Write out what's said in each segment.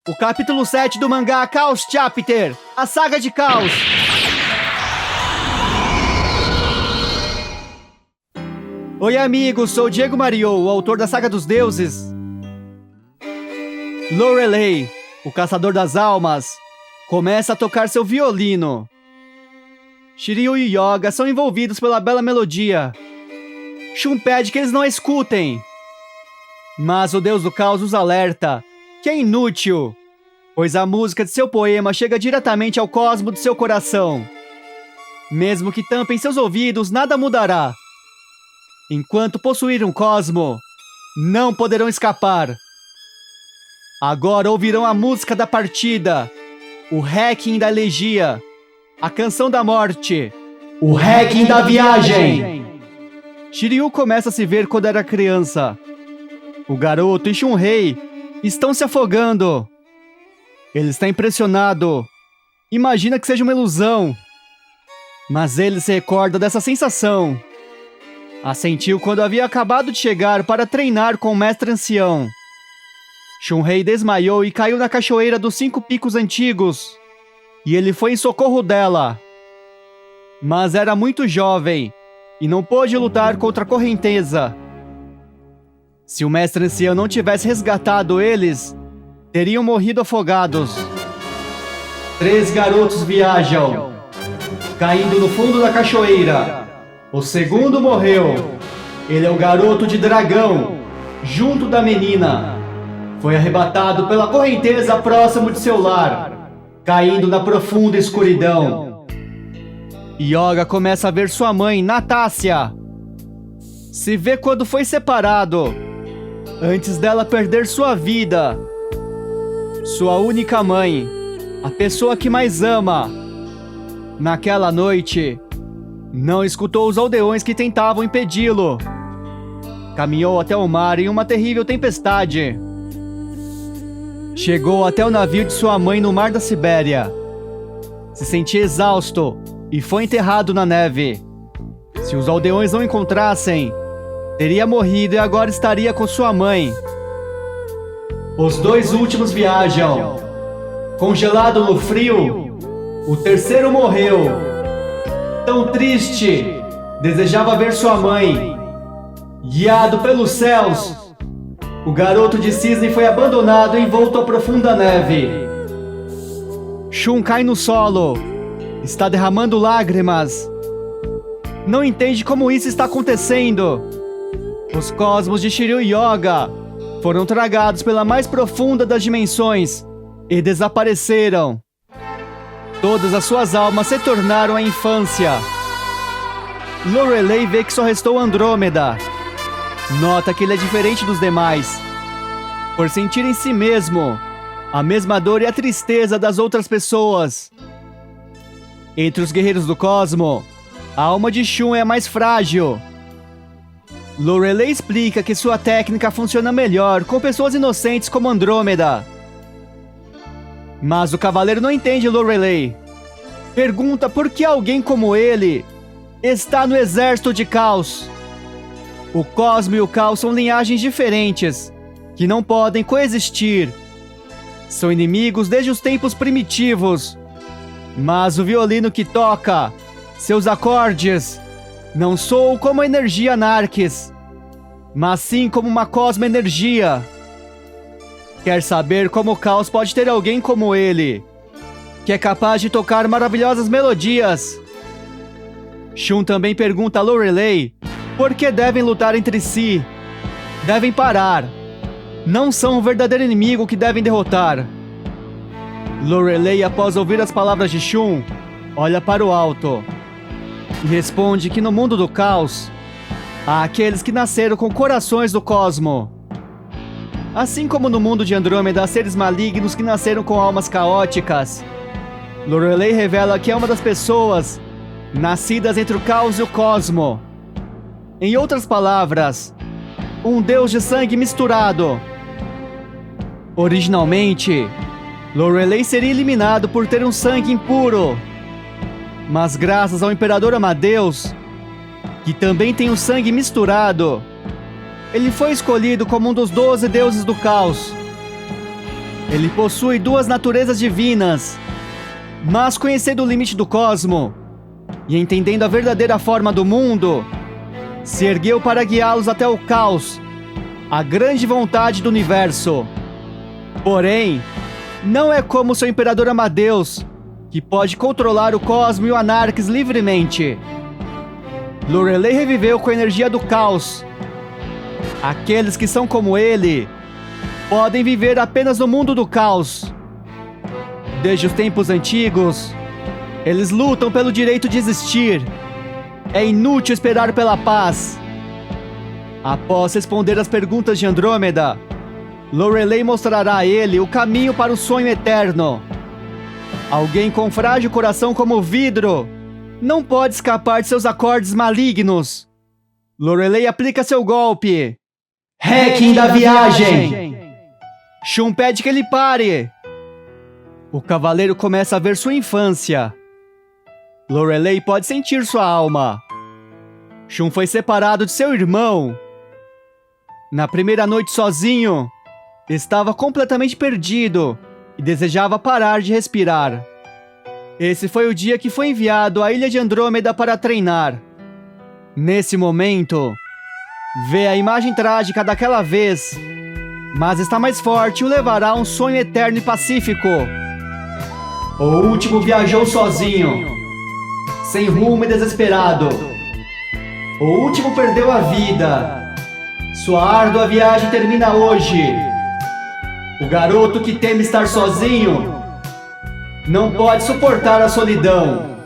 O capítulo 7 do mangá Chaos Chapter, a saga de Caos. Oi amigos, sou Diego Mario, o autor da Saga dos Deuses. Lorelei, o caçador das almas, começa a tocar seu violino. Shiryu e Yoga são envolvidos pela bela melodia. Shun pede que eles não a escutem. Mas o deus do caos os alerta que é inútil, pois a música de seu poema chega diretamente ao cosmo de seu coração. Mesmo que tampem seus ouvidos, nada mudará. Enquanto possuir um cosmo, não poderão escapar. Agora ouvirão a música da partida, o Requiem da elegia, a canção da morte, o Requiem da viagem. Shiryu começa a se ver quando era criança. O garoto e Shunrei estão se afogando. Ele está impressionado. Imagina que seja uma ilusão. Mas ele se recorda dessa sensação. A sentiu quando havia acabado de chegar para treinar com o mestre ancião. Shunrei desmaiou e caiu na cachoeira dos 5 picos antigos. E ele foi em socorro dela. Mas era muito jovem e não pôde lutar contra a correnteza. Se o mestre ancião não tivesse resgatado eles, teriam morrido afogados. 3 garotos viajam, caindo no fundo da cachoeira. O segundo morreu. Ele é o garoto de dragão, junto da menina. Foi arrebatado pela correnteza próximo de seu lar, caindo na profunda escuridão. Yoga começa a ver sua mãe, Natácia. Se vê quando foi separado, antes dela perder sua vida. Sua única mãe, a pessoa que mais ama. Naquela noite, não escutou os aldeões que tentavam impedi-lo. Caminhou até o mar em uma terrível tempestade. Chegou até o navio de sua mãe no mar da Sibéria. Se sentia exausto e foi enterrado na neve. Se os aldeões não encontrassem, teria morrido e agora estaria com sua mãe. Os 2 últimos viajam. Congelado no frio, o terceiro morreu. Tão triste, desejava ver sua mãe. Guiado pelos céus, o garoto de cisne foi abandonado e envolto à profunda neve. Shun cai no solo. Está derramando lágrimas. Não entende como isso está acontecendo. Os cosmos de Shiryu e Yoga foram tragados pela mais profunda das dimensões e desapareceram. Todas as suas almas se tornaram a infância. Lorelei vê que só restou Andrômeda. Nota que ele é diferente dos demais, por sentir em si mesmo a mesma dor e a tristeza das outras pessoas. Entre os guerreiros do cosmo, a alma de Shun é a mais frágil. Lorelei explica que sua técnica funciona melhor com pessoas inocentes como Andrômeda. Mas o cavaleiro não entende Lorelei. Pergunta por que alguém como ele está no exército de Caos. O cosmo e o caos são linhagens diferentes, que não podem coexistir. São inimigos desde os tempos primitivos. Mas o violino que toca, seus acordes, não soam como a energia Anarquis, mas sim como uma cosmo-energia. Quer saber como o caos pode ter alguém como ele, que é capaz de tocar maravilhosas melodias. Shun também pergunta a Lorelei por que devem lutar entre si. Devem parar. Não são o verdadeiro inimigo que devem derrotar. Lorelei, após ouvir as palavras de Shun, olha para o alto e responde que no mundo do caos, há aqueles que nasceram com corações do cosmo. Assim como no mundo de Andrômeda há seres malignos que nasceram com almas caóticas, Lorelei revela que é uma das pessoas nascidas entre o caos e o cosmo. Em outras palavras, um deus de sangue misturado. Originalmente, Lorelei seria eliminado por ter um sangue impuro. Mas graças ao Imperador Amadeus, que também tem o sangue misturado, ele foi escolhido como um dos 12 deuses do caos. Ele possui duas naturezas divinas, mas conhecendo o limite do cosmo e entendendo a verdadeira forma do mundo, se ergueu para guiá-los até o caos, a grande vontade do universo. Porém, não é como seu imperador Amadeus, que pode controlar o cosmo e o Anarques livremente. Lorelei reviveu com a energia do caos. Aqueles que são como ele podem viver apenas no mundo do caos. Desde os tempos antigos, eles lutam pelo direito de existir. É inútil esperar pela paz. Após responder as perguntas de Andrômeda, Lorelei mostrará a ele o caminho para o sonho eterno. Alguém com frágil coração como o vidro não pode escapar de seus acordes malignos. Lorelei aplica seu golpe. Hacking da viagem! Shun pede que ele pare. O cavaleiro começa a ver sua infância. Lorelei pode sentir sua alma. Shun foi separado de seu irmão. Na primeira noite sozinho, estava completamente perdido e desejava parar de respirar. Esse foi o dia que foi enviado à Ilha de Andrômeda para treinar. Nesse momento, vê a imagem trágica daquela vez, mas está mais forte e o levará a um sonho eterno e pacífico. O último viajou sozinho, sem rumo e desesperado. O último perdeu a vida. Sua árdua viagem termina hoje. O garoto que teme estar sozinho não pode suportar a solidão.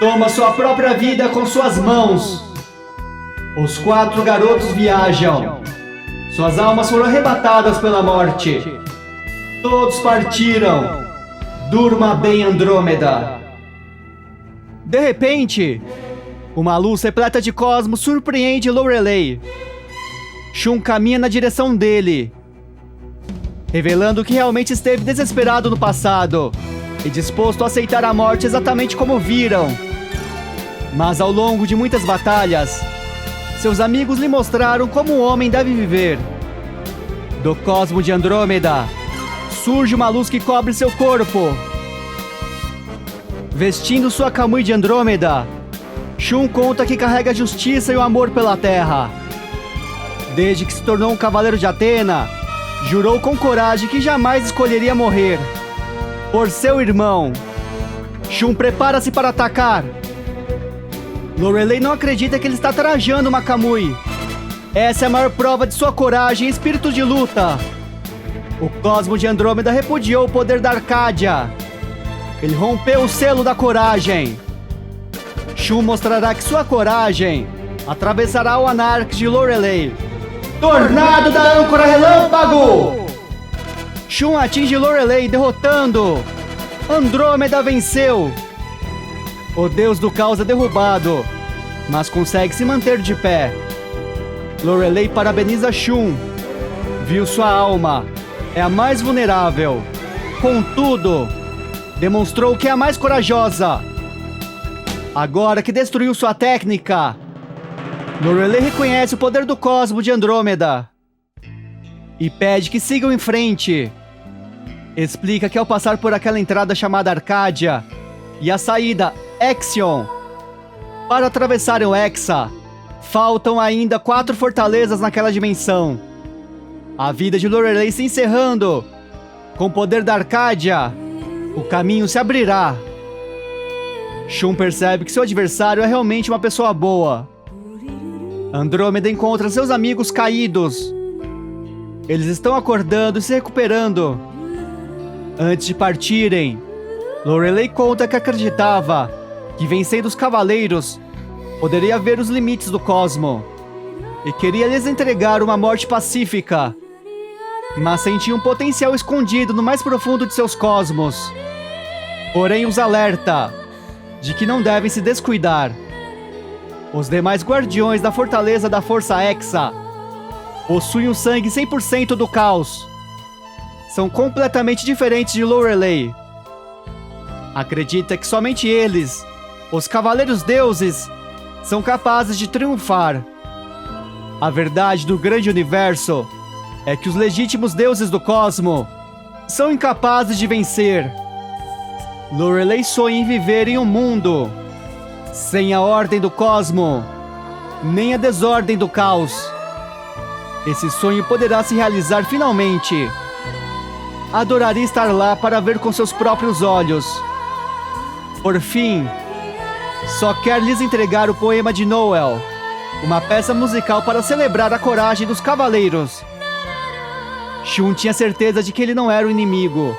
Toma sua própria vida com suas mãos. Os 4 garotos viajam. Suas almas foram arrebatadas pela morte. Todos partiram. Durma bem, Andrômeda. De repente, uma luz repleta de cosmos surpreende Lorelei. Shun caminha na direção dele, revelando que realmente esteve desesperado no passado e disposto a aceitar a morte exatamente como viram. Mas ao longo de muitas batalhas, seus amigos lhe mostraram como um homem deve viver. Do cosmo de Andrômeda, surge uma luz que cobre seu corpo. Vestindo sua Kamui de Andrômeda, Shun conta que carrega a justiça e o amor pela terra. Desde que se tornou um cavaleiro de Atena, jurou com coragem que jamais escolheria morrer por seu irmão. Shun prepara-se para atacar. Lorelei não acredita que ele está trajando uma Kamui. Essa é a maior prova de sua coragem e espírito de luta. O cosmo de Andrômeda repudiou o poder da Arcádia. Ele rompeu o selo da coragem. Shun mostrará que sua coragem atravessará o Anarques de Lorelei. Tornado da âncora relâmpago! Shun atinge Lorelei, derrotando. Andrômeda venceu. O deus do caos é derrubado, mas consegue se manter de pé. Lorelei parabeniza Shun. Viu sua alma. É a mais vulnerável. Contudo, demonstrou que é a mais corajosa. Agora que destruiu sua técnica, Lorelei reconhece o poder do cosmo de Andrômeda e pede que sigam em frente. Explica que ao passar por aquela entrada chamada Arcádia e a saída Exion, para atravessarem o Hexa, faltam ainda 4 fortalezas naquela dimensão. A vida de Lorelei se encerrando. Com o poder da Arcádia, o caminho se abrirá. Shun percebe que seu adversário é realmente uma pessoa boa. Andrômeda encontra seus amigos caídos. Eles estão acordando e se recuperando. Antes de partirem, Lorelei conta que acreditava que vencendo os cavaleiros poderia ver os limites do cosmo e queria lhes entregar uma morte pacífica, mas sentia um potencial escondido no mais profundo de seus cosmos. Porém os alerta de que não devem se descuidar. Os demais guardiões da fortaleza da Força Hexa possuem o sangue 100% do caos. São completamente diferentes de Lorelei. Acredita que somente eles, os Cavaleiros Deuses, são capazes de triunfar. A verdade do grande universo é que os legítimos deuses do cosmo são incapazes de vencer. Lorelei sonha em viver em um mundo sem a ordem do cosmo, nem a desordem do caos. Esse sonho poderá se realizar finalmente. Adoraria estar lá para ver com seus próprios olhos. Por fim, só quer lhes entregar o poema de Noel, uma peça musical para celebrar a coragem dos cavaleiros. Shun tinha certeza de que ele não era o inimigo,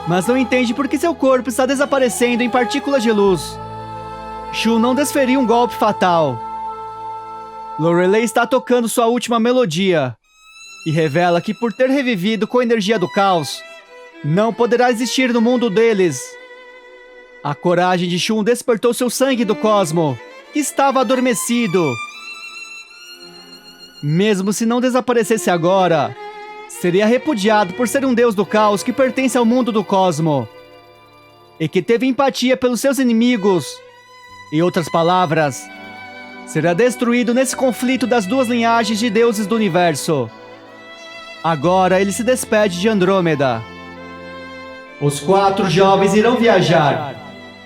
mas não entende por que seu corpo está desaparecendo em partículas de luz. Shun não desferiu um golpe fatal. Lorelei está tocando sua última melodia e revela que, por ter revivido com a energia do caos, não poderá existir no mundo deles. A coragem de Shun despertou seu sangue do cosmo, que estava adormecido. Mesmo se não desaparecesse agora, seria repudiado por ser um deus do caos que pertence ao mundo do cosmo e que teve empatia pelos seus inimigos. Em outras palavras, será destruído nesse conflito das duas linhagens de deuses do universo. Agora ele se despede de Andrômeda. Os 4 jovens irão viajar.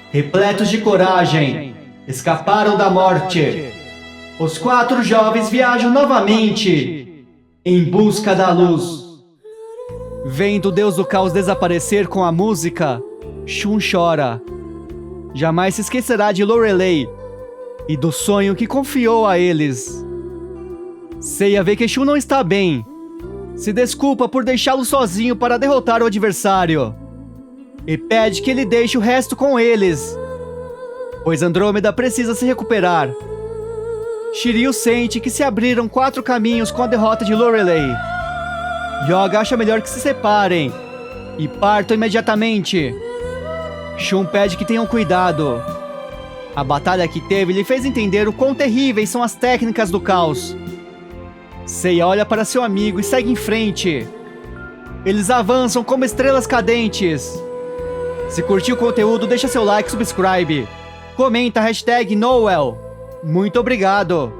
Repletos de coragem, escaparam da morte. Os 4 jovens viajam novamente em busca da luz. Vendo o deus do caos desaparecer com a música, Shun chora. Jamais se esquecerá de Lorelei e do sonho que confiou a eles. Seiya vê que Shun não está bem. Se desculpa por deixá-lo sozinho para derrotar o adversário e pede que ele deixe o resto com eles, pois Andrômeda precisa se recuperar. Shiryu sente que se abriram 4 caminhos com a derrota de Lorelei. Yoga acha melhor que se separem e partam imediatamente. Shun pede que tenham cuidado. A batalha que teve lhe fez entender o quão terríveis são as técnicas do caos. Seiya olha para seu amigo e segue em frente. Eles avançam como estrelas cadentes. Se curtiu o conteúdo, deixa seu like e subscribe. Comenta #Noel. Muito obrigado.